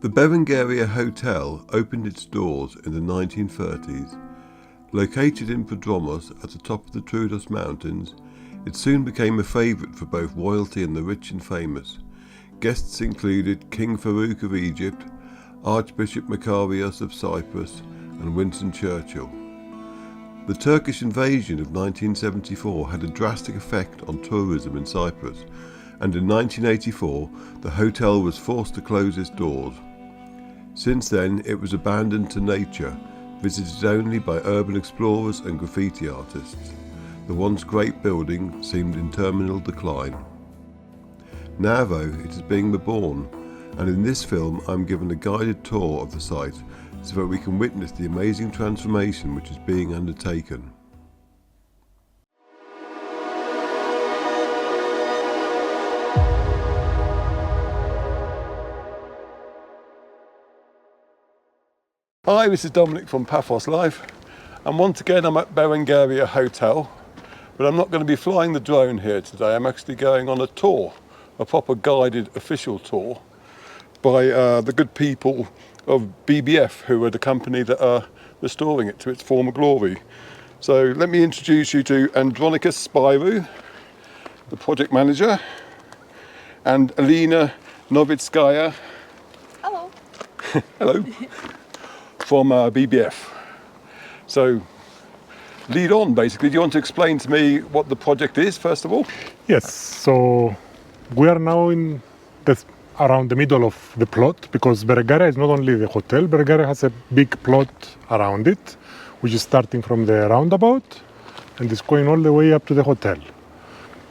The Berengaria Hotel opened its doors in the 1930s. Located in Prodromos at the top of the Troodos Mountains, it soon became a favourite for both royalty and the rich and famous. Guests included King Farouk of Egypt, Archbishop Makarios of Cyprus, and Winston Churchill. The Turkish invasion of 1974 had a drastic effect on tourism in Cyprus, and in 1984 the hotel was forced to close its doors. Since then it was abandoned to nature, visited only by urban explorers and graffiti artists. The once great building seemed in terminal decline. Now though, it is being reborn, and in this film I'm given a guided tour of the site so that we can witness the amazing transformation which is being undertaken. Hi, this is Dominic from Paphos Live, and once again I'm at Berengaria Hotel, but I'm not going to be flying the drone here today. I'm actually going on a tour, a proper guided official tour by the good people of BBF, who are the company that are restoring it to its former glory. So let me introduce you to Andronicus Spyrou, the project manager, and Alina Novitskaya. Hello. Hello. From BBF. So lead on basically. Do you want to explain to me what the project is first of all? Yes, so we are now in around the middle of the plot, because Berengaria is not only the hotel, Berengaria has a big plot around it, which is starting from the roundabout and is going all the way up to the hotel.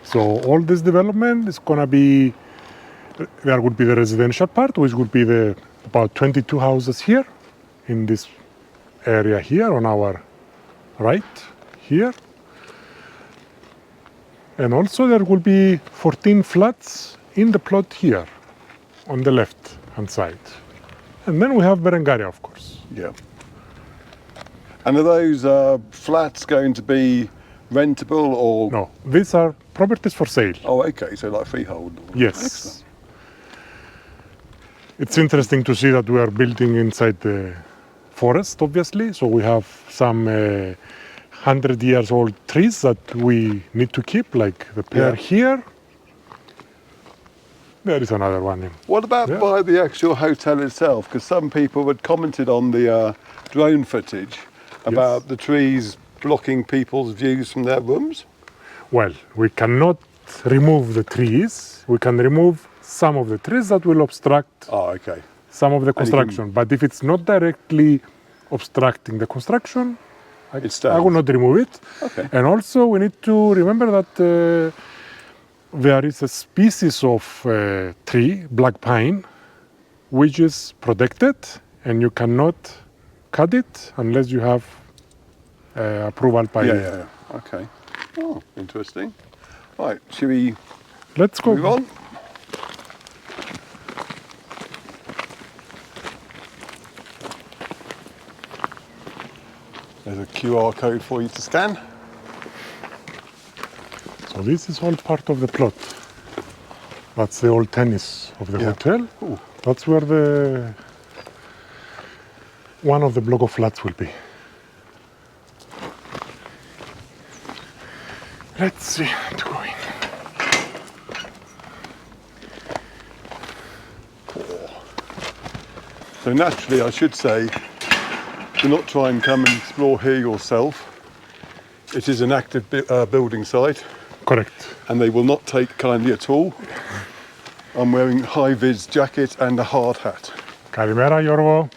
So all this development is going to be, there would be the residential part, which would be the about 22 houses here in this area here on our right here. And also there will be 14 flats in the plot here on the left hand side. And then we have Berengaria, of course. Yeah. And are those flats going to be rentable or? No, these are properties for sale. Oh, okay, so like freehold. Yes. Excellent. It's interesting to see that we are building inside the forest, obviously. So we have some 100 years old trees that we need to keep, like the pear here. There is another one. What about by the actual hotel itself? Because some people had commented on the drone footage about the trees blocking people's views from their rooms. Well, we cannot remove the trees. We can remove some of the trees that will obstruct some of the construction. But if it's not directly obstructing the construction, I will not remove it. Okay. And also we need to remember that there is a species of tree, black pine, which is protected, and you cannot cut it unless you have approval by Okay. Oh, interesting. Right, should we Let's go. move on? There's a QR code for you to scan. So this is all part of the plot. That's the old tennis of the hotel. Ooh. That's where one of the block of flats will be. Let's see to go in. So naturally, I should say, do not try and come and explore here yourself. It is an active building site. Correct. And they will not take kindly at all. I'm wearing a high-vis jacket and a hard hat. Kalimera, Yorgo.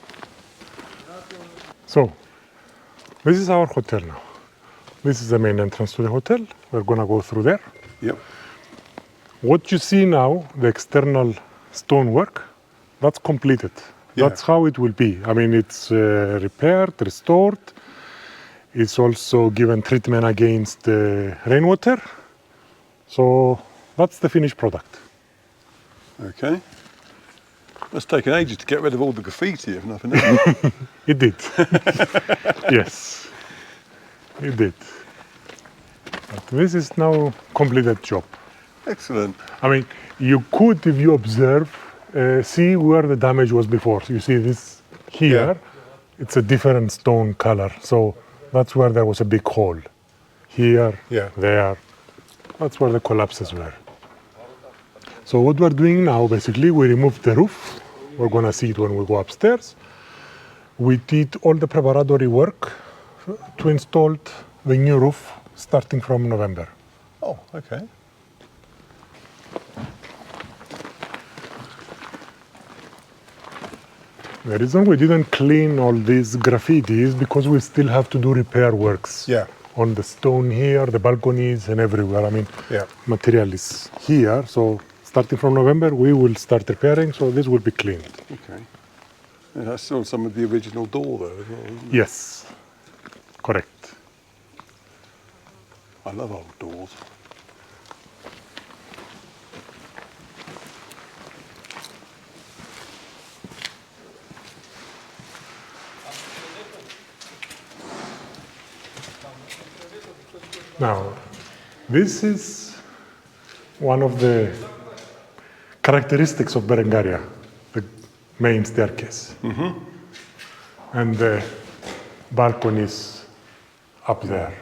So, this is our hotel now. This is the main entrance to the hotel. We're gonna go through there. Yep. What you see now, the external stonework, that's completed. Yeah. That's how it will be. I mean, it's repaired, restored. It's also given treatment against rainwater. So that's the finished product. Okay. It's taken ages to get rid of all the graffiti, if nothing else. It did. Yes, it did. But this is now completed job. Excellent. I mean, you could, if you observe, see where the damage was before. So you see this here, Yeah. it's a different stone color. So that's where there was a big hole. Here, Yeah. there, that's where the collapses were. So what we're doing now, basically, we removed the roof. We're gonna see it when we go upstairs. We did all the preparatory work to install the new roof starting from November. Oh, okay. The reason we didn't clean all these graffiti is because we still have to do repair works. Yeah. On the stone here, the balconies and everywhere. I mean, Yeah. material is here. So starting from November, we will start repairing. So this will be cleaned. Okay. And that's still some of the original door there as well, isn't it? Yes, correct. I love old doors. Now, this is one of the characteristics of Berengaria, the main staircase. And the balconies up there.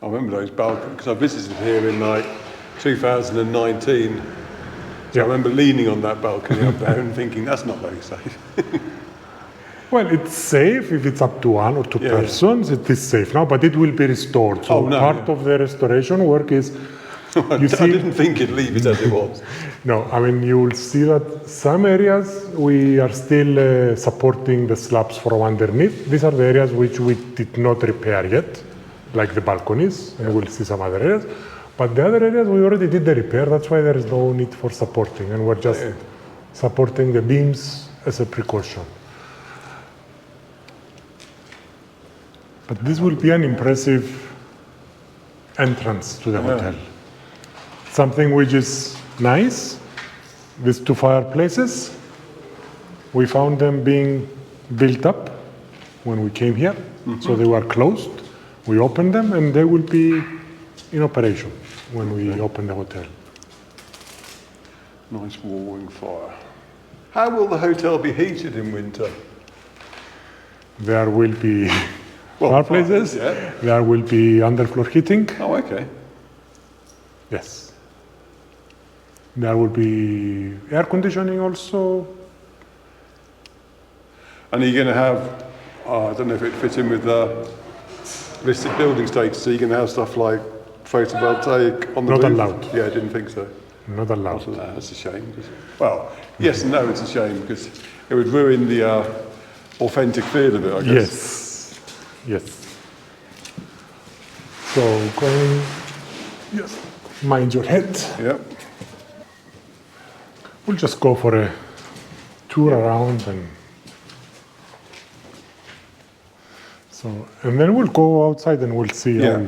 I remember those balconies because I visited here in like 2019. So Yeah. I remember leaning on that balcony up there and thinking that's not very safe. Well, it's safe if it's up to one or two Yeah. persons. It is safe now, but it will be restored. So Oh, no, part yeah. of the restoration work is, I didn't think you'd leave it as it was. no, I mean, you will see that some areas we are still supporting the slabs from underneath. These are the areas which we did not repair yet, like the balconies, and we'll see some other areas. But the other areas we already did the repair. That's why there is no need for supporting, and we're just supporting the beams as a precaution. But this will be an impressive entrance to the hotel. Something which is nice, these two fireplaces, we found them being built up when we came here. So they were closed. We opened them and they will be in operation when we open the hotel. Nice roaring fire. How will the hotel be heated in winter? There will be fireplaces. Yeah. There will be underfloor heating. Oh, okay. Yes. There will be air conditioning also. And are you going to have, I don't know if it fits in with listed building status, so you're going to have stuff like photovoltaic on the Not roof? allowed. Yeah, I didn't think so. Not allowed. That's a shame. Well, yes and no, it's a shame because it would ruin the authentic feel of it, I guess. Yes. Yes. So going, yes, mind your head. Yep. We'll just go for a tour around and so, and then we'll go outside and we'll see. Yeah.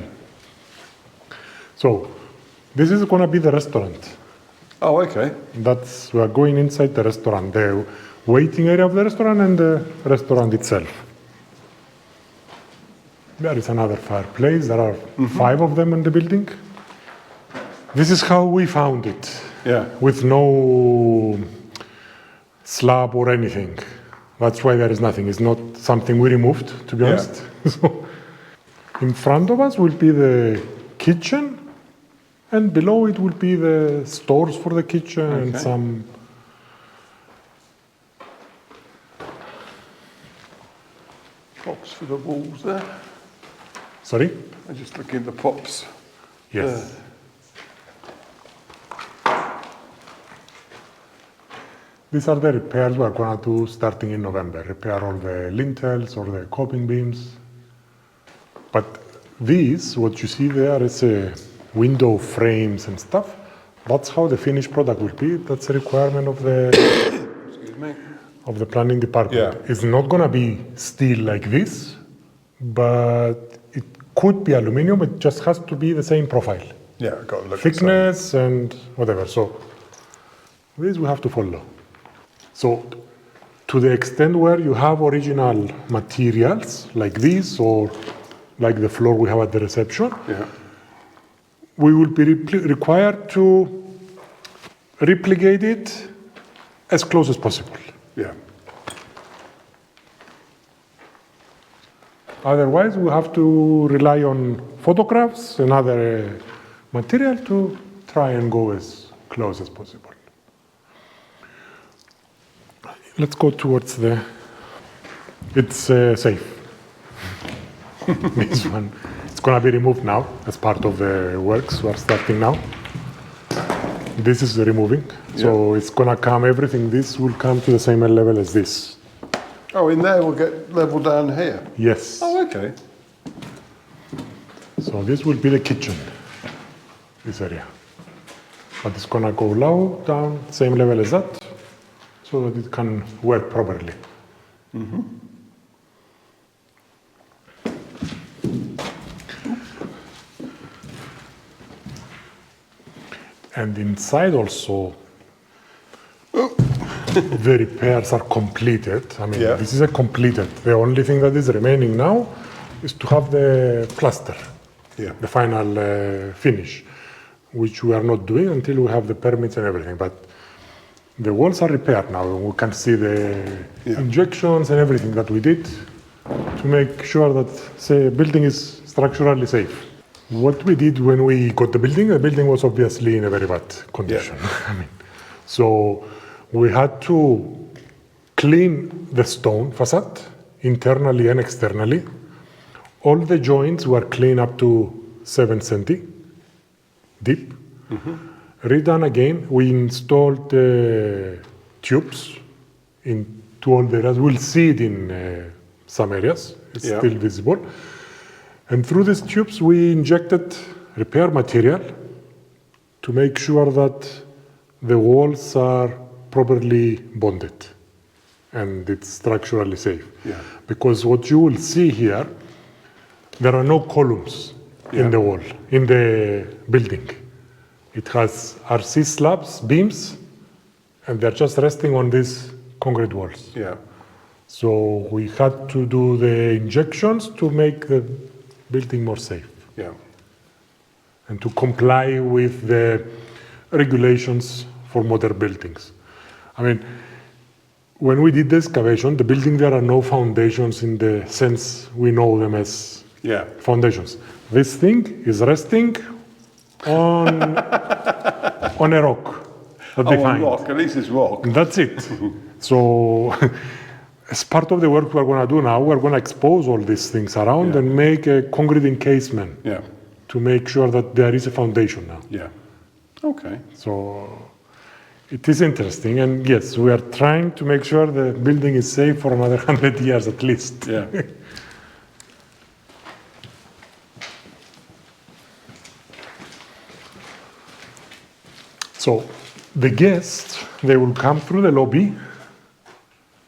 So, this is going to be the restaurant. Oh, okay. We are going inside the restaurant, the waiting area of the restaurant and the restaurant itself. There is another fireplace. There are 5 of them in the building. This is how we found it. Yeah. With no slab or anything. That's why there is nothing. It's not something we removed, to be honest. So, in front of us will be the kitchen, and below it will be the stores for the kitchen and some. Props for the walls there. Sorry? I'm just looking at the props. Yes. These are the repairs we're going to do starting in November. Repair all the lintels or the coping beams. But these, what you see there, is window frames and stuff. That's how the finished product will be. That's a requirement of the Excuse me. of the planning department. Yeah. It's not going to be steel like this, but it could be aluminum. It just has to be the same profile, Yeah, got to look thickness and whatever. So this we have to follow. So to the extent where you have original materials like this or like the floor we have at the reception, Yeah. we will be required to replicate it as close as possible. Yeah. Otherwise, we have to rely on photographs and other material to try and go as close as possible. Let's go towards the. It's safe. This one, it's gonna be removed now as part of the works. We're starting now. This is removing, so it's gonna come. Everything. This will come to the same level as this. Oh, in there we'll get level down here. Yes. Oh, okay. So this will be the kitchen. This area, but it's gonna go low down, same level as that, so that it can work properly. And inside also, the repairs are completed. I mean, this is a completed. The only thing that is remaining now is to have the plaster, the final finish, which we are not doing until we have the permits and everything. But the walls are repaired now, and we can see the injections and everything that we did to make sure that the building is structurally safe. What we did when we got the building was obviously in a very bad condition. I mean, so we had to clean the stone facade internally and externally. All the joints were cleaned up to 7 centi deep. Redone again. We installed tubes into all the areas. We'll see it in some areas. It's still visible. And through these tubes, we injected repair material to make sure that the walls are properly bonded and it's structurally safe. Because what you will see here, there are no columns in the wall, in the building. It has RC slabs, beams, and they're just resting on these concrete walls. So we had to do the injections to make the building more safe. And to comply with the regulations for modern buildings. I mean, when we did the excavation, the building, there are no foundations in the sense we know them as foundations. This thing is resting on on a rock. Rock, at least it's rock. And that's it. So as part of the work we're going to do now, we're going to expose all these things around and make a concrete encasement to make sure that there is a foundation now. Okay. So it is interesting, and yes, we are trying to make sure the building is safe for another 100 years at least. So the guests, they will come through the lobby.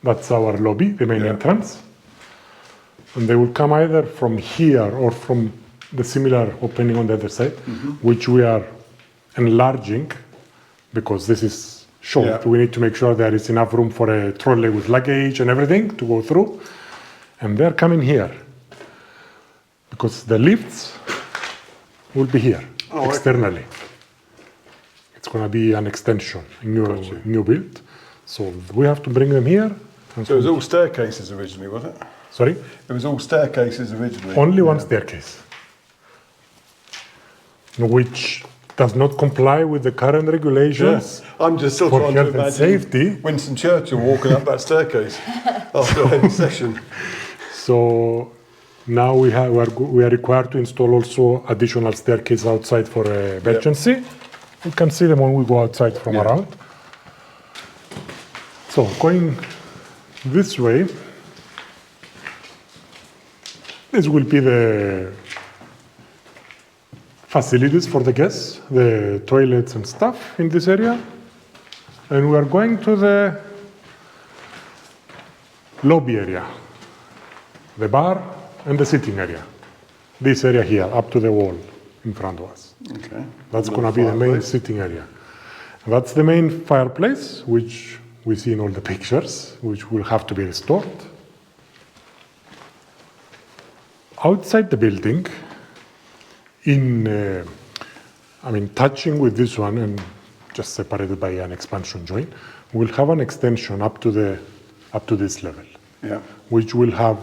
That's our lobby, the main entrance. And they will come either from here or from the similar opening on the other side, which we are enlarging because this is short. We need to make sure there is enough room for a trolley with luggage and everything to go through. And they're coming here because the lifts will be here externally. It's going to be an extension, a new build. So we have to bring them here. So it was all staircases originally, was it? Sorry? It was all staircases originally. Only one staircase, which does not comply with the current regulations. I'm just still for trying to health and imagine safety. Winston Churchill walking up that staircase after a session. So now we are required to install also additional staircase outside for emergency. You can see them when we go outside from around. So going this way, this will be the facilities for the guests, the toilets and stuff in this area. And we are going to the lobby area, the bar and the sitting area. This area here, up to the wall in front of us. Okay. That's going to be the main sitting area. That's the main fireplace, which we see in all the pictures, which will have to be restored. Outside the building, touching with this one and just separated by an expansion joint. We'll have an extension up to this level, Yeah. which will have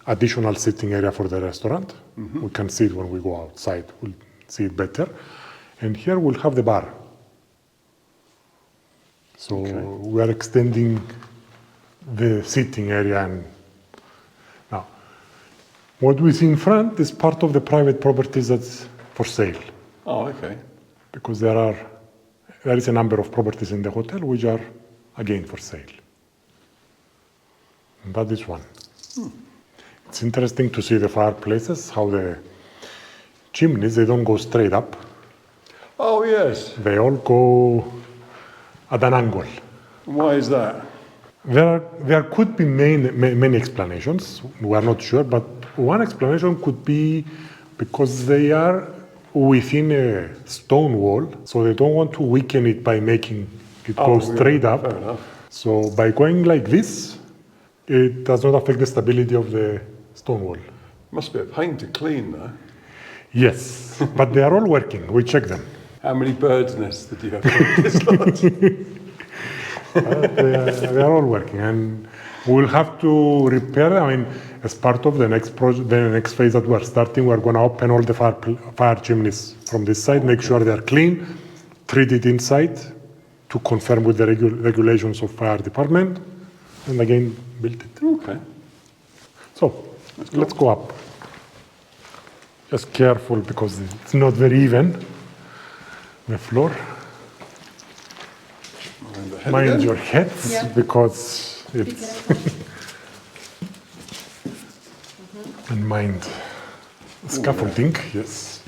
additional sitting area for the restaurant. We can see it when we go outside. We'll see it better. And here we'll have the bar. So we are extending the seating area. And now, what we see in front is part of the private properties that's for sale, Oh, okay. because there is a number of properties in the hotel which are again for sale. And that is one. It's interesting to see the fireplaces, how the chimneys, they don't go straight up. Oh, yes. They all go at an angle. Why is that? There could be many explanations. We are not sure, but one explanation could be because they are within a stone wall, so they don't want to weaken it by making it go straight up. Fair enough. So by going like this, it does not affect the stability of the stone wall. Must be a pain to clean, though. Yes, but they are all working. We check them. How many birds' nests did you have in this lodge? They are all working, and we'll have to repair. I mean, as part of the next project, the next phase that we're starting, we're going to open all the fire chimneys from this side, make sure they're clean, treat it inside to confirm with the regulations of fire department, and again build it. Okay. So let's go up. Just careful because it's not very even. The floor. Mind your heads because it's and mind scaffolding. Yes.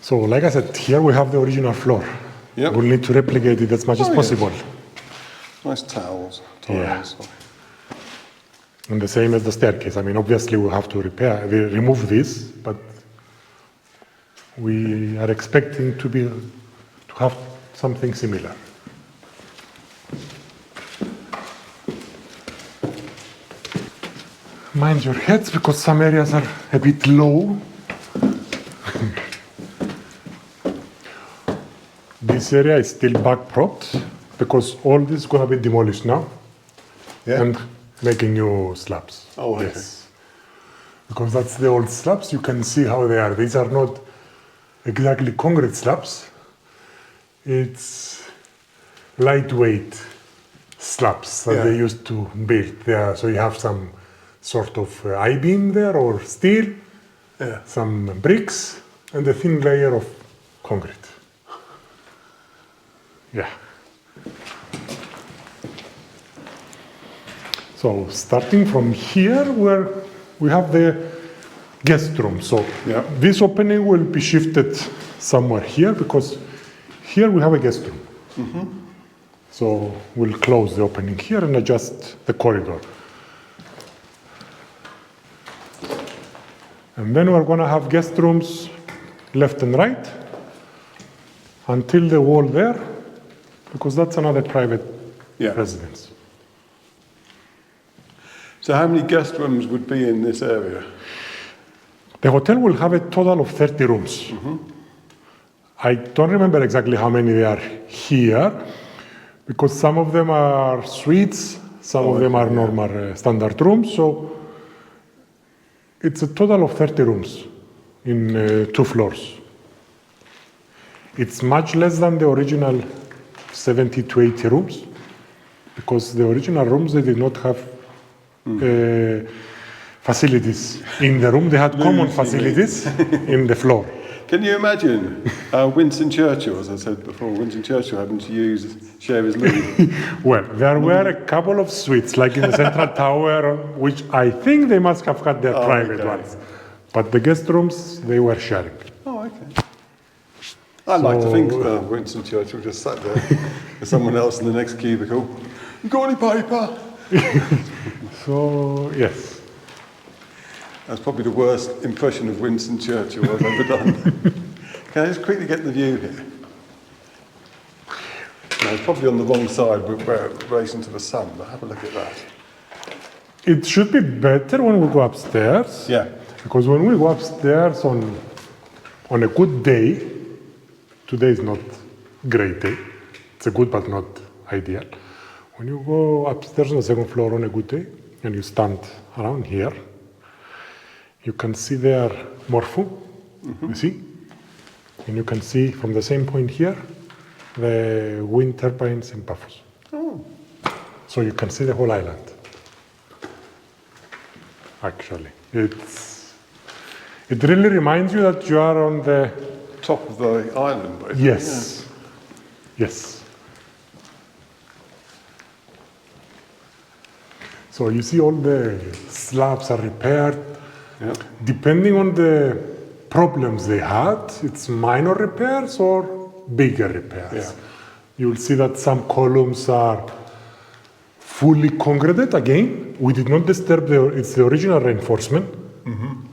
So, like I said, here we have the original floor. Yep. We'll need to replicate it as much as yes. possible. Nice tiles. Yeah. And the same as the staircase. I mean, obviously we have to remove this, but we are expecting to have something similar. Mind your heads, because some areas are a bit low. This area is still back-propped, because all this is going to be demolished now. Yeah. And making new slabs. Oh, okay. Yes. Because that's the old slabs. You can see how they are. These are not exactly concrete slabs. It's lightweight slabs that they used to build there. So you have some sort of I-beam there or steel, some bricks, and a thin layer of concrete. Yeah. So starting from here, where we have the guest room. So this opening will be shifted somewhere here, because here we have a guest room. Mm-hmm. So we'll close the opening here and adjust the corridor. And then we're going to have guest rooms left and right until the wall there, because that's another private residence. So how many guest rooms would be in this area? The hotel will have a total of 30 rooms. Mm-hmm. I don't remember exactly how many there are here, because some of them are suites, some of them are normal standard rooms. So it's a total of 30 rooms in 2 floors. It's much less than the original 70 to 80 rooms, because the original rooms, they did not have facilities in the room. They had common facilities in the floor. Can you imagine Winston Churchill, as I said before, Winston Churchill having to share his loo? Well, there were a couple of suites, like in the Central Tower, which I think they must have had their private ones. But the guest rooms, they were sharing. Oh, okay. I'd like to think Winston Churchill just sat there with someone else in the next cubicle. You got any paper? So, yes. That's probably the worst impression of Winston Churchill I've ever done. Can I just quickly get the view here? No, it's probably on the wrong side relation to the sun, but have a look at that. It should be better when we go upstairs. Yeah. Because when we go upstairs on on a good day, today is not great day. It's a good but not ideal. When you go upstairs on the second floor on a good day and you stand around here, you can see there Morpho, you see? And you can see from the same point here the wind turbines in Paphos. Oh. So you can see the whole island. Actually, it really reminds you that you are on the Top of the island, basically. yes, yes. So you see all the slabs are repaired. Yeah. Depending on the problems they had, it's minor repairs or bigger repairs. Yeah. You will see that some columns are fully concreted. Again, we did not disturb it's the original reinforcement.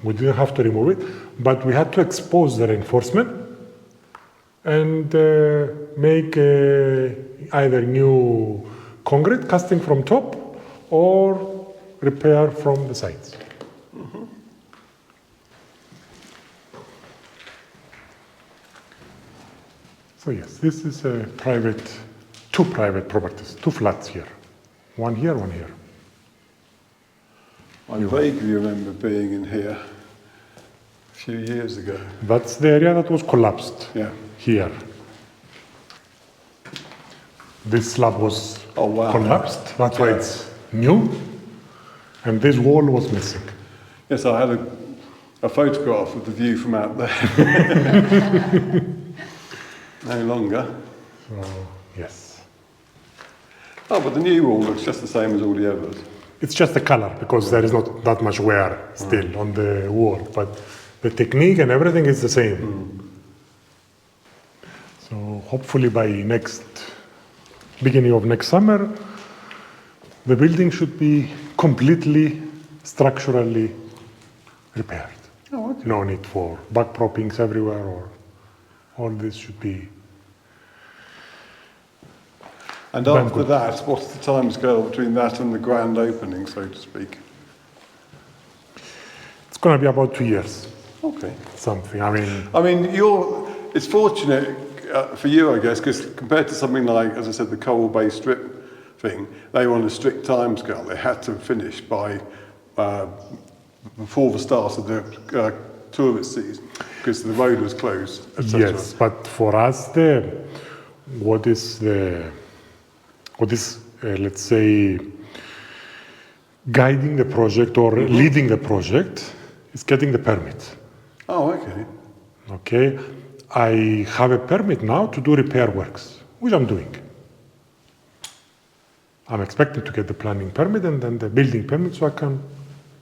We didn't have to remove it, but we had to expose the reinforcement and make either new concrete casting from top or repair from the sides. So yes, this is two private properties, two flats here. One here, one here. I vaguely remember being in here a few years ago. That's the area that was collapsed Yeah. here. This slab was Oh, wow. collapsed, that's why Yeah. it's new. And this wall was missing. Yes, I had a photograph of the view from out there. No longer. So, yes. Oh, but the new wall looks just the same as all the others. It's just the color because there is not that much wear still on the wall, but the technique and everything is the same. So hopefully by beginning of next summer, the building should be completely structurally repaired. Oh, okay. No need for backproppings everywhere, or all this should be. And Done after good. that, what's the timescale between that and the grand opening, so to speak? It's going to be about 2 years, Okay. something. I mean, it's fortunate for you, I guess, because compared to something like, as I said, the Coral Bay Strip thing, they were on a strict timescale. They had to finish by before the start of the tourist season because the road was closed, etc. Yes, but for us, what is let's say guiding the project or leading the project is getting the permit. Oh, okay. Okay, I have a permit now to do repair works, which I'm doing. I'm expecting to get the planning permit and then the building permit so I can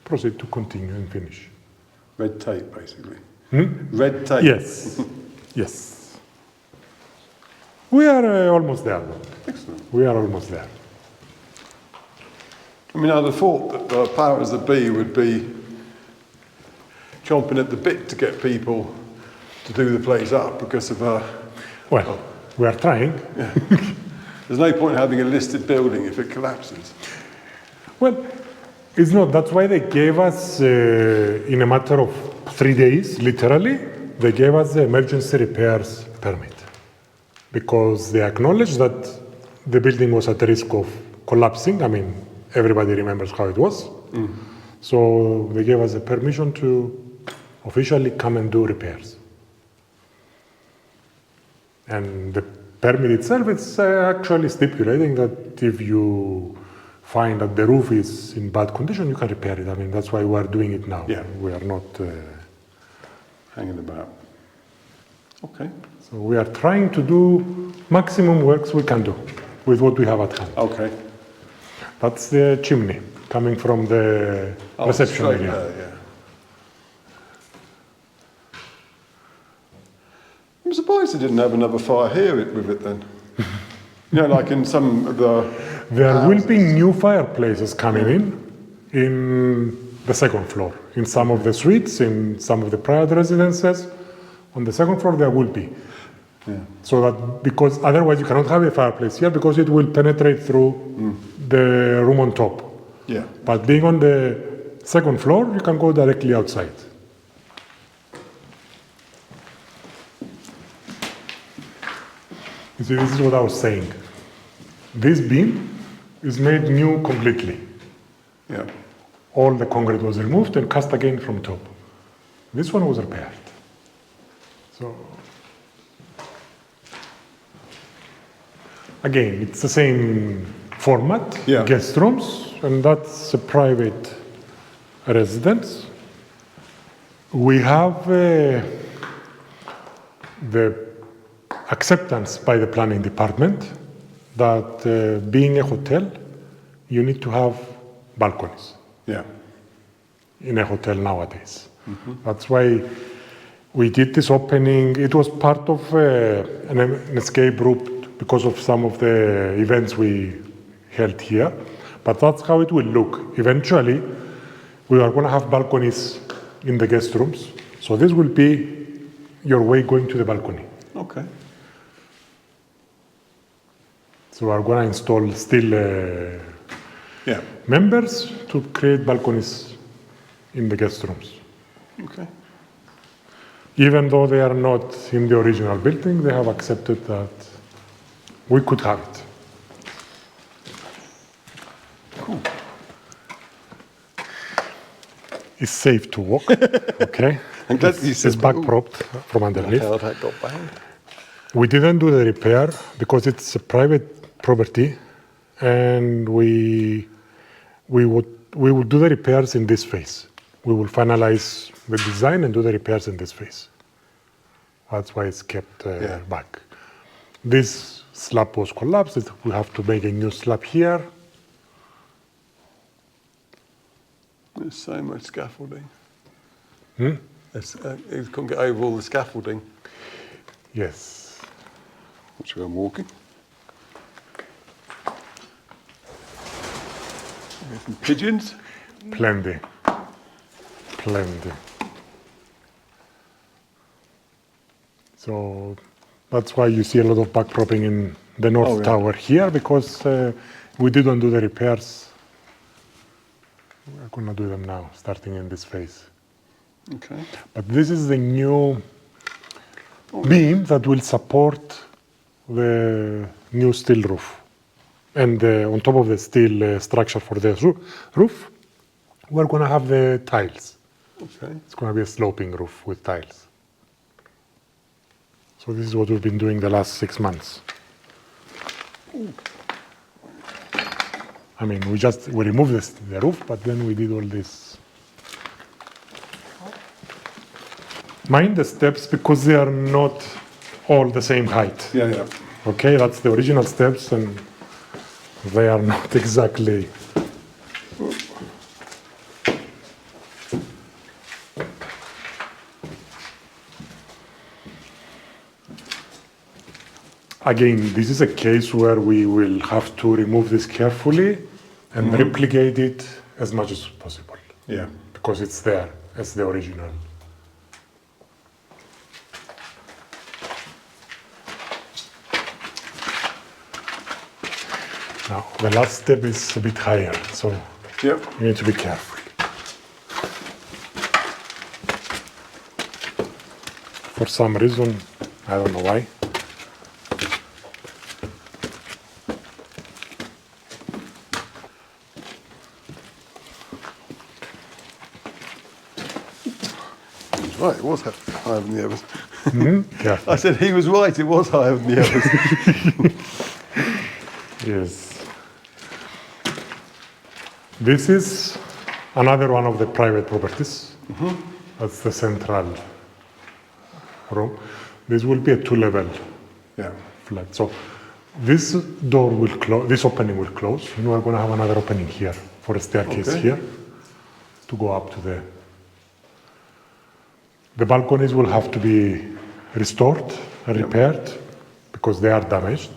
proceed to continue and finish. Red tape, basically. Red tape. Yes, yes. We are almost there. Excellent. We are almost there. I mean, I'd have thought that the powers that be would be chomping at the bit to get people to do the place up because of Well, we are trying. there's no point having a listed building if it collapses. Well, it's not. That's why they gave us, in a matter of 3 days, literally, they gave us the emergency repairs permit. Because they acknowledged that the building was at risk of collapsing. I mean, everybody remembers how it was. So they gave us the permission to officially come and do repairs. And the permit itself is actually stipulating that if you find that the roof is in bad condition, you can repair it. I mean, that's why we are doing it now. Yeah. We are not. Hanging about. Okay. So we are trying to do maximum works we can do with what we have at hand. Okay. That's the chimney coming from the reception straight area. there, yeah. I'm surprised they didn't have another fire here with it then. You know, like in some of the There will be houses. new fireplaces coming in the second floor. In some of the suites, in some of the private residences. On the second floor there will be. Yeah. So that, because otherwise you cannot have a fireplace here because it will penetrate through the room on top. Yeah. But being on the second floor, you can go directly outside. You see, this is what I was saying. This beam is made new completely. Yeah. All the concrete was removed and cast again from top. This one was repaired. So, again, it's the same format, Yeah. guest rooms, and that's a private residence. We have the acceptance by the planning department that being a hotel, you need to have balconies Yeah. in a hotel nowadays. That's why we did this opening. It was part of an escape route because of some of the events we held here. But that's how it will look. Eventually, we are going to have balconies in the guest rooms. So this will be your way going to the balcony. Okay. So we are going to install still Yeah. members to create balconies in the guest rooms. Okay. Even though they are not in the original building, they have accepted that we could have it. Cool. It's safe to walk, okay? I'm glad you said It's back that. propped from underneath. How that got banged. We didn't do the repair because it's a private property, and we would do the repairs in this phase. We will finalize the design and do the repairs in this phase. That's why it's kept back. This slab was collapsed. We have to make a new slab here. There's so much scaffolding. Hmm? You couldn't get over all the scaffolding. Yes. Which I'm walking. There's some pigeons. Plenty. Plenty. So that's why you see a lot of backpropping in the North Tower here, because we didn't do the repairs. We're going to do them now, starting in this phase. Okay. But this is the new beam that will support the new steel roof. And on top of the steel structure for the roof, we're going to have the tiles. Okay. It's going to be a sloping roof with tiles. So this is what we've been doing the last 6 months. I mean, we removed the roof, but then we did all this. Mind the steps because they are not all the same height. Yeah, yeah. Okay, that's the original steps, and they are not exactly. Again, this is a case where we will have to remove this carefully and replicate it as much as possible. Yeah. Because it's there as the original. Now, the last step is a bit higher, so Yep. you need to be careful. For some reason, I don't know why. Right, it was higher than the others. Yeah. I said he was right, it was higher than the others. Yes. This is another one of the private properties. That's the central room. This will be a 2-level Yeah. flat. So this door will close, this opening will close, and we're going to have another opening here for a staircase here to go up to the. The balconies will have to be restored and repaired because they are damaged.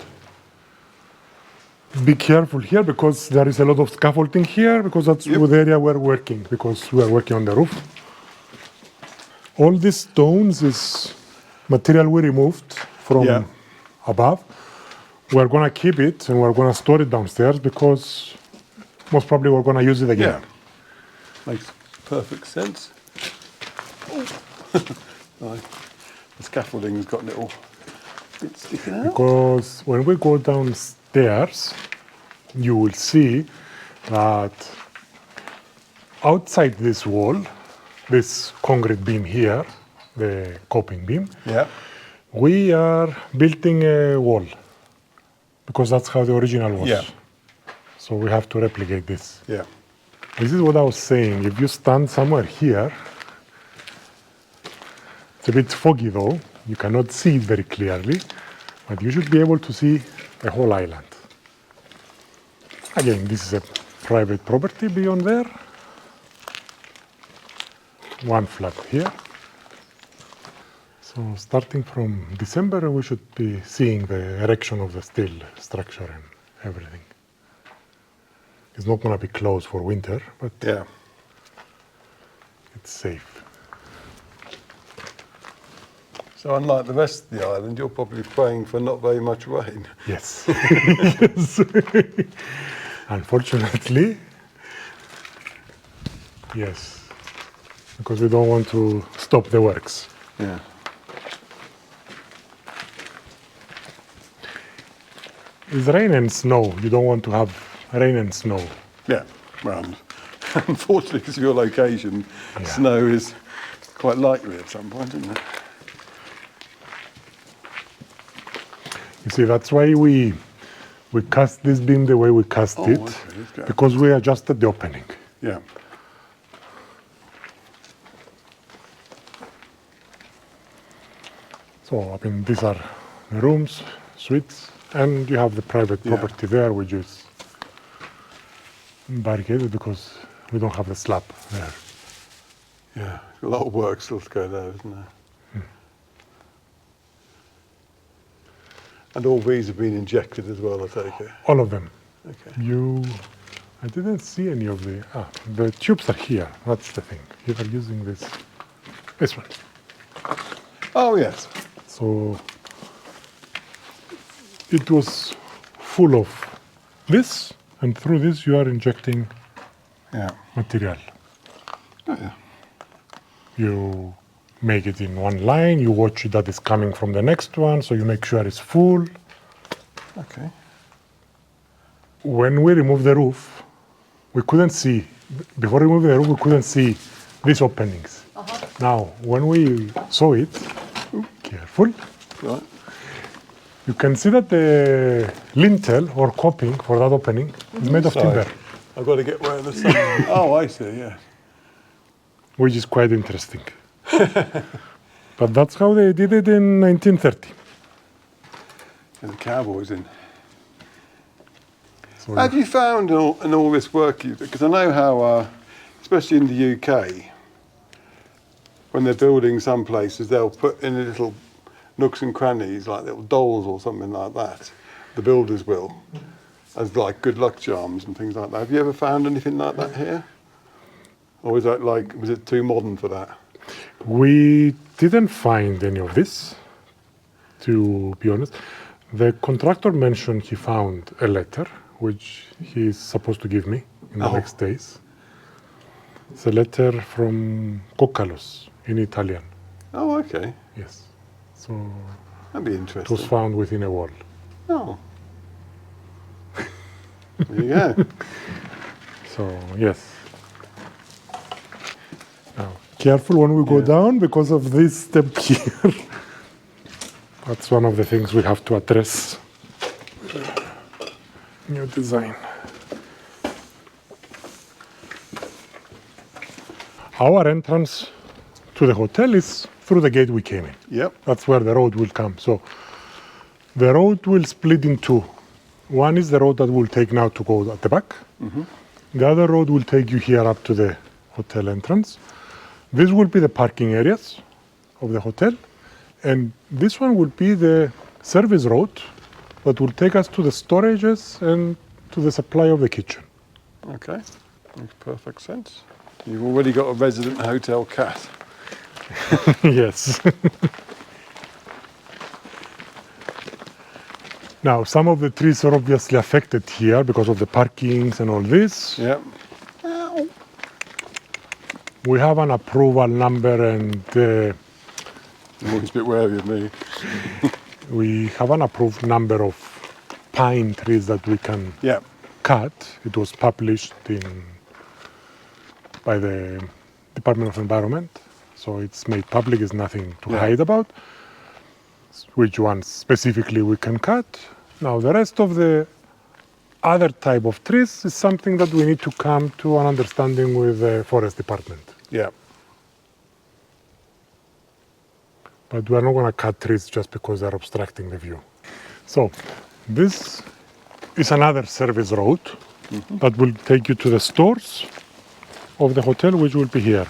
Be careful here because there is a lot of scaffolding here because that's the area we're working, because we are working on the roof. All these stones is material we removed from above. We're going to keep it and we're going to store it downstairs because most probably we're going to use it again. Yeah. Makes perfect sense. Right. The scaffolding has gotten it all It's sticking out. Because when we go downstairs, you will see that outside this wall, this concrete beam here, the coping beam, Yeah. we are building a wall because that's how the original was. Yeah. So we have to replicate this. Yeah. This is what I was saying. If you stand somewhere here, it's a bit foggy though. You cannot see it very clearly, but you should be able to see the whole island. Again, this is a private property beyond there. One flat here. So starting from December, we should be seeing the erection of the steel structure and everything. It's not going to be closed for winter, but Yeah. it's safe. So unlike the rest of the island, you're probably praying for not very much rain. Yes. Yes. Unfortunately, yes. Because we don't want to stop the works. Yeah. It's rain and snow. You don't want to have rain and snow. Yeah. Well, unfortunately, because of your location, Yeah. snow is quite likely at some point, isn't it? You see, that's why we cast this beam the way we cast it, okay, let's go. because we adjusted the opening. Yeah. So, I mean, these are the rooms, suites, and you have the private Yeah. property there, which is barricaded because we don't have the slab there. Yeah. A lot of work still to go there, isn't there? And all these have been injected as well, I take it. All of them. Okay. I didn't see any of the tubes are here. That's the thing. You are using this one. Oh, yes. So it was full of this, and through this you are injecting Yeah. material. Oh, yeah. You make it in one line, you watch it that is coming from the next one, so you make sure it's full. Okay. When we remove the roof, we couldn't see, before removing the roof, we couldn't see these openings. Now, when we saw it, careful, Right. you can see that the lintel or coping for that opening is made of Sorry. timber, I've got to get where the sun. Oh, I see. Yeah. which is quite interesting. But that's how they did it in 1930. And the cowboys in. So Have you found in all this work, because I know how, especially in the UK, when they're building some places, they'll put in little nooks and crannies, like little dolls or something like that. The builders will, as like good luck charms and things like that. Have you ever found anything like that here? Or was that was it too modern for that? we didn't find any of this, to be honest. The contractor mentioned he found a letter, which he is supposed to give me in the Oh. next days. It's a letter from Kokkalos in Italian. Oh, okay. Yes. So That'd be it was interesting. found within a wall. Oh. There you go. So, yes. Now, careful when we go Yeah. down because of this step here. That's one of the things we have to address. New design. Our entrance to the hotel is through the gate we came in. Yep. That's where the road will come. So the road will split in two. One is the road that we'll take now to go at the back. The other road will take you here up to the hotel entrance. This will be the parking areas of the hotel. And this one will be the service road that will take us to the storages and to the supply of the kitchen. Okay. Makes perfect sense. You've already got a resident hotel cat. Yes. Now, some of the trees are obviously affected here because of the parkings and all this. Yep. We have an approval number and Always a bit wary of me. We have an approved number of pine trees that we can Yeah. cut. It was published by the Department of Environment, so it's made public. It's nothing to Yeah. hide about. Which ones specifically we can cut. Now the rest of the other type of trees is something that we need to come to an understanding with the forest department. Yeah. But we are not going to cut trees just because they're obstructing the view. So this is another service road that will take you to the stores of the hotel, which will be here.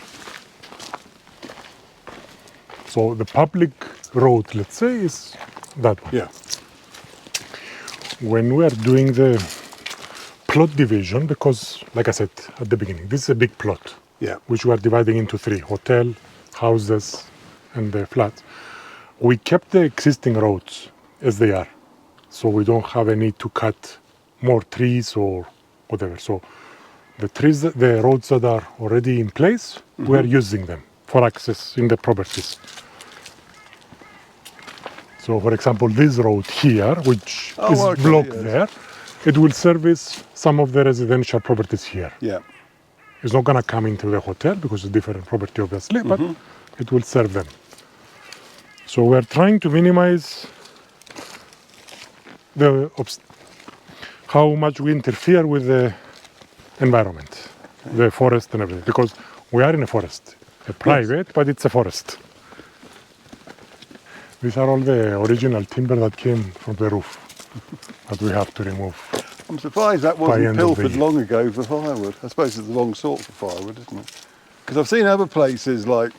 So the public road, let's say, is that one. Yeah. When we are doing the plot division, because like I said at the beginning, this is a big plot, Yeah. which we are dividing into three: hotel, houses, and the flats. We kept the existing roads as they are, so we don't have a need to cut more trees or whatever. So the trees, the roads that are already in place, we are using them for access in the properties. So for example, this road here, which is okay, blocked yes. there, it will service some of the residential properties here. Yeah. It's not going to come into the hotel because it's a different property, obviously, but it will serve them. So we're trying to minimize how much we interfere with the environment, the forest and everything, because we are in a forest, a private, but it's a forest. These are all the original timber that came from the roof that we have to remove. I'm surprised that By wasn't end of the pilfered year. long ago for firewood. I suppose it's the wrong sort for firewood, isn't it? Because I've seen other places like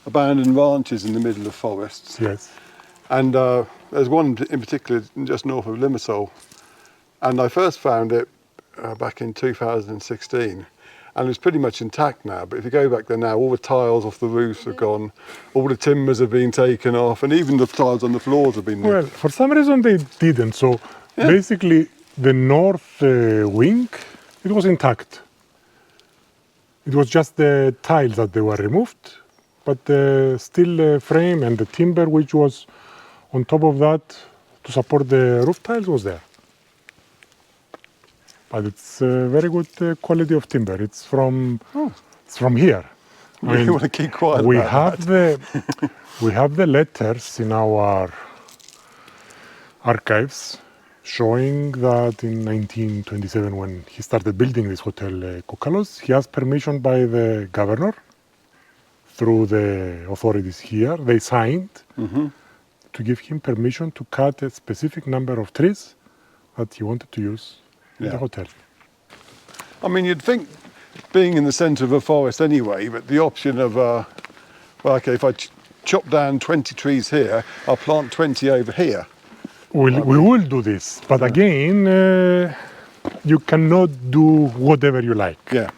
abandoned ranches in the middle of forests. Yes. And there's one in particular just north of Limassol. And I first found it back in 2016. And it's pretty much intact now. But if you go back there now, all the tiles off the roofs are gone. All the timbers have been taken off. And even the tiles on the floors have been Well, for some reason they didn't. So basically, the north wing, it was intact. It was just the tiles that they were removed, but the steel frame and the timber, which was on top of that to support the roof tiles, was there. But it's very good quality of timber. It's from here. I You mean, want to keep quiet we about have that. we have the letters in our archives showing that in 1927, when he started building this hotel, Kokalos, he asked permission by the governor through the authorities here. They signed to give him permission to cut a specific number of trees that he wanted to use in Yeah. the hotel. I mean, you'd think being in the centre of a forest anyway, but the option of, well, okay, if I chop down 20 trees here, I'll plant 20 over here. We will do this, but again, you cannot do whatever you like. Yeah.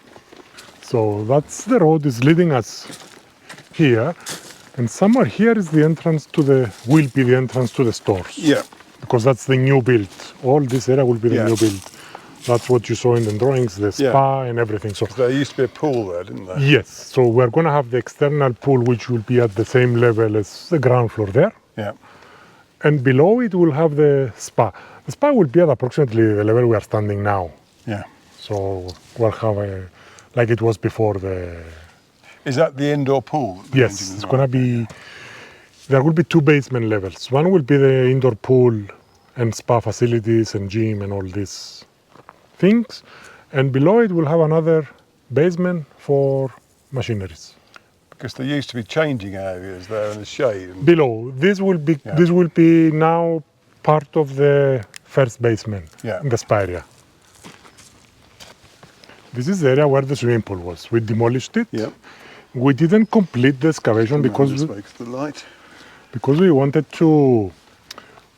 So that's the road is leading us here, and somewhere here is the entrance to will be the entrance to the stores. Yeah. Because that's the new build. All this area will be the Yeah. new build. That's what you saw in the drawings, the spa and everything. So There used to be a pool there, didn't there? yes, so we're going to have the external pool, which will be at the same level as the ground floor there. Yeah. And below it will have the spa. The spa will be at approximately the level we are standing now. Yeah. So we'll have like it was before the... Is that the indoor pool? that they're Yes, changing it's as going to be... There will be two basement levels. One will be the indoor pool and spa facilities and gym and all these things. And below it will have another basement for machineries. Because there used to be changing areas there in the shade. And Below, this will be now part of the first basement Yeah. in the spa area. This is the area where the swimming pool was. We demolished it. yeah. We didn't complete the excavation because we wanted to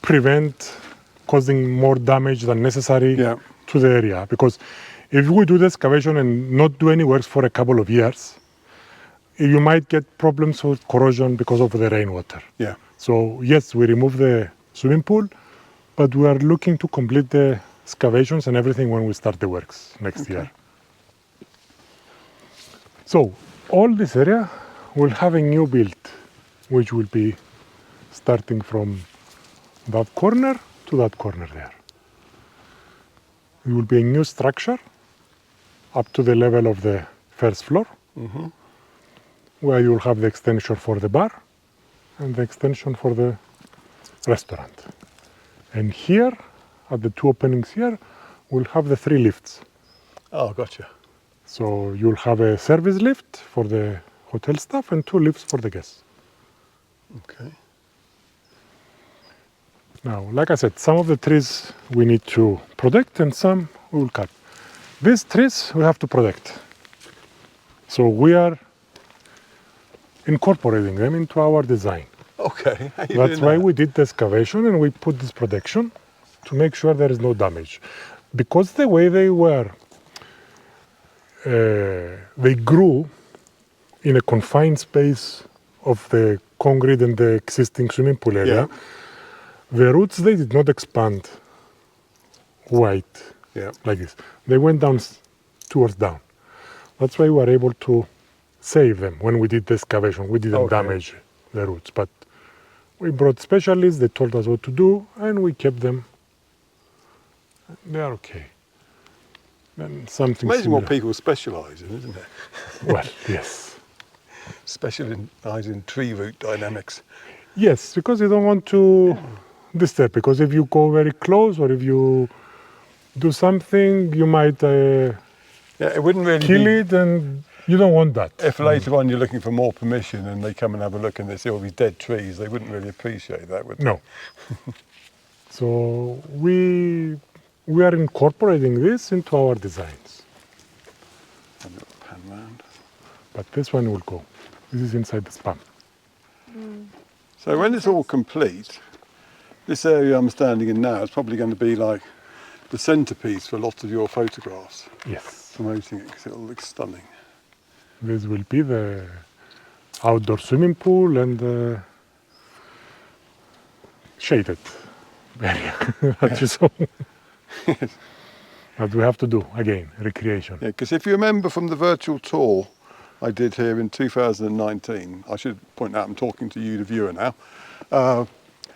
prevent causing more damage than necessary Yeah. to the area. Because if we do the excavation and not do any works for a couple of years, you might get problems with corrosion because of the rainwater. Yeah. So yes, we remove the swimming pool, but we are looking to complete the excavations and everything when we start the works next year. So all this area will have a new build, which will be starting from that corner to that corner there. It will be a new structure up to the level of the first floor, where you will have the extension for the bar and the extension for the restaurant. And here, at the two openings here, we'll have the 3 lifts. Oh, gotcha. So you'll have a service lift for the hotel staff and 2 lifts for the guests. Okay. Now, like I said, some of the trees we need to protect and some we will cut. These trees we have to protect. So we are incorporating them into our design. Okay. How you That's doing why that? we did the excavation and we put this protection to make sure there is no damage. Because the way they were, they grew in a confined space of the concrete and the existing swimming pool area. Yeah. The roots, they did not expand wide Yeah. like this. They went down towards down. That's why we were able to save them when we did the excavation. We didn't Okay. damage the roots, but we brought specialists, they told us what to do, and we kept them. They are okay. And something Amazing similar. what people specialise in, isn't it? Well, yes. Specialise in tree root dynamics. Yes, because you don't want to disturb, because if you go very close or if you do something, you might Yeah, it wouldn't really kill be, it, and you don't want that. if later on you're looking for more permission and they come and have a look and they see all these dead trees, they wouldn't really appreciate that, would they? No. So we are incorporating this into our designs. A little pan round. But this one will go. This is inside the span. So when it's all complete, this area I'm standing in now is probably going to be like the centrepiece for lots of your photographs, Yes. promoting it because it'll look stunning. This will be the outdoor swimming pool and the shaded area that you saw. That we have to do again, recreation. Yeah, because if you remember from the virtual tour I did here in 2019, I should point out I'm talking to you, the viewer now,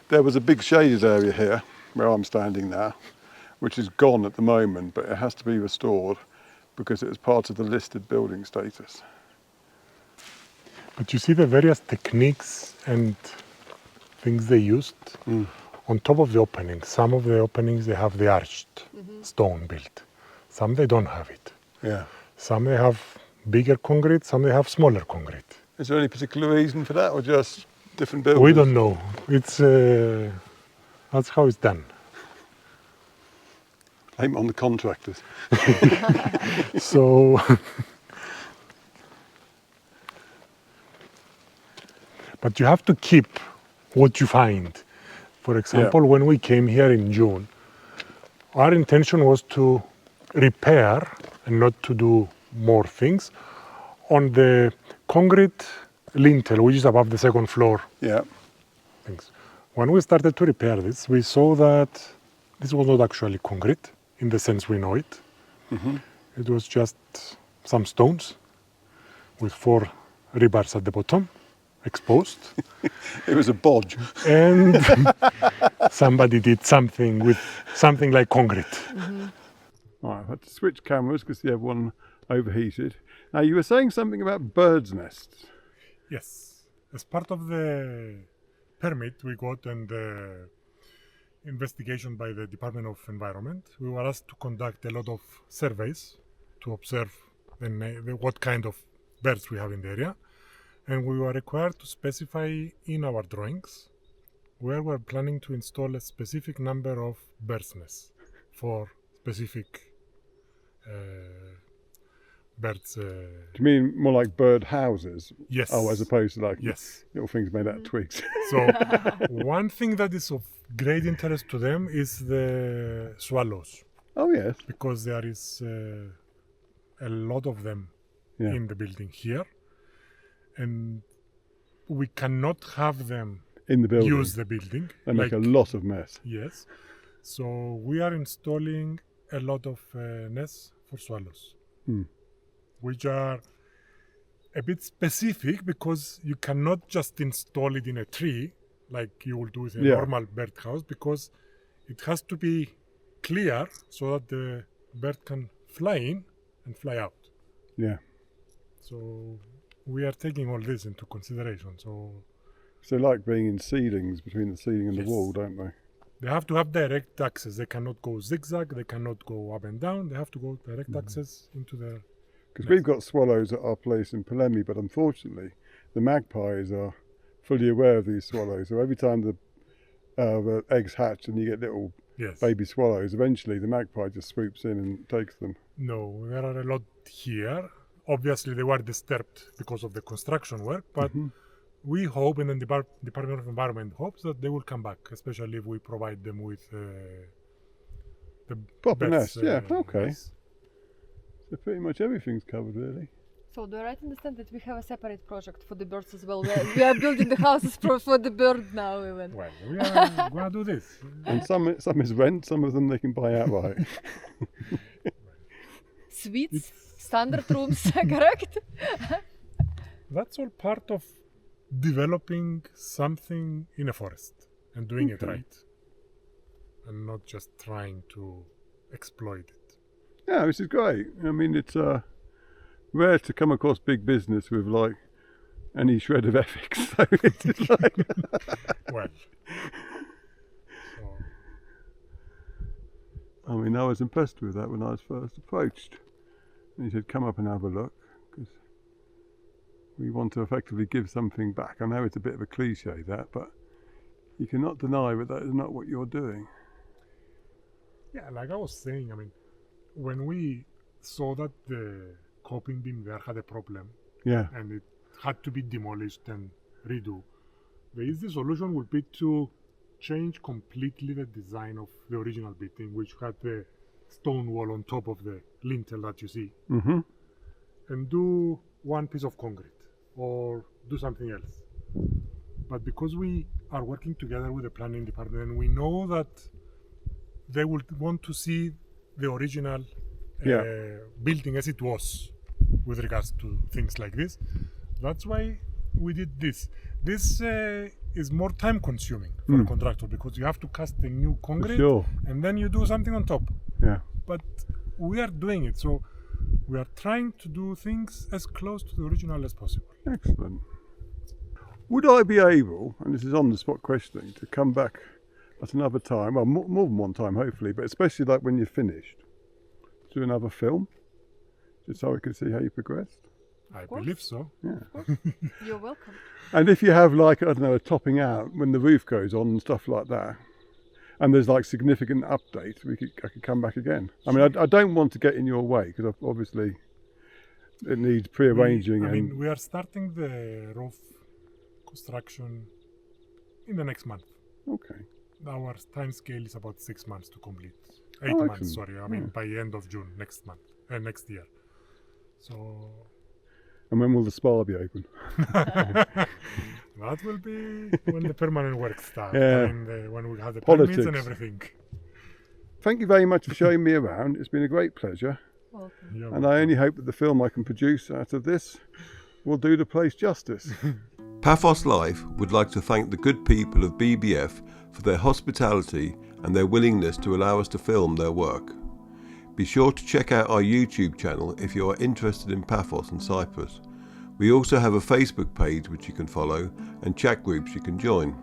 there was a big shaded area here where I'm standing now, which is gone at the moment, but it has to be restored because it was part of the listed building status. But you see the various techniques and things they used on top of the openings. Some of the openings they have the arched stone built. Some they don't have it. Yeah. Some they have bigger concrete, some they have smaller concrete. Is there any particular reason for that or just different buildings? We don't know. It's that's how it's done. Blame it on the contractors. So, but you have to keep what you find. For example, when we came here in June, our intention was to repair and not to do more things on the concrete lintel, which is above the second floor Yeah. things. When we started to repair this, we saw that this was not actually concrete in the sense we know it. It was just some stones with 4 rebars at the bottom, exposed. It was a bodge. And somebody did something with something like concrete. All right, I've had to switch cameras because the other one overheated. Now, you were saying something about birds' nests. Yes. As part of the permit we got and the investigation by the Department of Environment, we were asked to conduct a lot of surveys to observe what kind of birds we have in the area. And we were required to specify in our drawings where we're planning to install a specific number of birds' nests for specific birds. Do you mean more like bird houses? Yes. Oh, as opposed to like Yes. little things made out of twigs. So one thing that is of great interest to them is the swallows, Oh, yes. because there is a lot of them Yeah. in the building here, and we cannot have them In the building. use the building. They make a lot of mess. Yes. So we are installing a lot of nests for swallows, which are a bit specific because you cannot just install it in a tree. like you will do with a Yeah. normal birdhouse, because it has to be clear so that the bird can fly in and fly out. Yeah. So we are taking all this into consideration. So So like being in ceilings, between the ceiling and Yes. the wall, don't they? they have to have direct access. They cannot go zigzag. They cannot go up and down. They have to go direct access into the. Because we've got swallows at our place in Polemi, but unfortunately the magpies are fully aware of these swallows. So every time the eggs hatch and you get little Yes. baby swallows, eventually the magpie just swoops in and takes them. No, there are a lot here. Obviously, they were disturbed because of the construction work, but we hope, and the Department of Environment hopes, that they will come back, especially if we provide them with the Proper birds, nest, yeah, okay. nest. So pretty much everything's covered really. So do I right understand that we have a separate project for the birds as well? We are building the houses for the bird now even. Well, we are going to do this. And some is rent, some of them they can buy outright. Suites, standard rooms, correct? That's all part of developing something in a forest and doing it right, and not just trying to exploit it. Yeah, which is great. I mean, it's rare to come across big business with like any shred of ethics. So it's just like Well, so I mean, I was impressed with that when I was first approached. And he said, come up and have a look, because we want to effectively give something back. I know it's a bit of a cliche, that, but you cannot deny that that is not what you're doing. yeah, like I was saying, I mean, when we saw that the coping beam there had a problem Yeah, and it had to be demolished and redo, the easy solution would be to change completely the design of the original building, which had the stone wall on top of the lintel that you see, and do one piece of concrete or do something else. But because we are working together with the planning department and we know that they would want to see the original building as it was with regards to things like this, that's why we did this. This is more time consuming for a contractor, because you have to cast the new concrete sure. and then you do something on top. Yeah. But we are doing it, so we are trying to do things as close to the original as possible. Excellent. Would I be able, and this is on the spot questioning, to come back at another time, well, more than one time hopefully, but especially like when you're finished, do another film, just so I can see how you progressed? I believe so. Yeah. You're welcome. And if you have like, I don't know, a topping out when the roof goes on and stuff like that, and there's like significant update, I could come back again. I mean, I don't want to get in your way, because obviously it needs pre-arranging. I mean, we are starting the roof construction in the next month. Okay. Our time scale is about 6 months to complete. 8 Oh, months, excellent. sorry. I mean, by end of June next month, next year. So And when will the spa be open? that will be when the permanent work starts. Yeah. And when we have the permits and Politics. everything. Thank you very much for showing me around. It's been a great pleasure. Welcome. Yeah, And I only hope that the film I can produce out of this will do the place justice. Paphos Life would like to thank the good people of BBF for their hospitality and their willingness to allow us to film their work. Be sure to check out our YouTube channel if you are interested in Paphos and Cyprus. We also have a Facebook page which you can follow and chat groups you can join.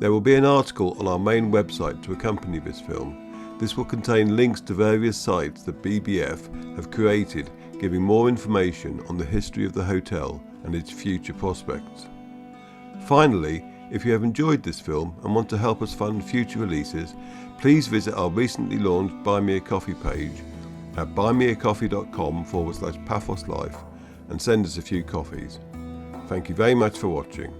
There will be an article on our main website to accompany this film. This will contain links to various sites that BBF have created, giving more information on the history of the hotel and its future prospects. Finally, if you have enjoyed this film and want to help us fund future releases, please visit our recently launched Buy Me a Coffee page at buymeacoffee.com/Paphos Life and send us a few coffees. Thank you very much for watching.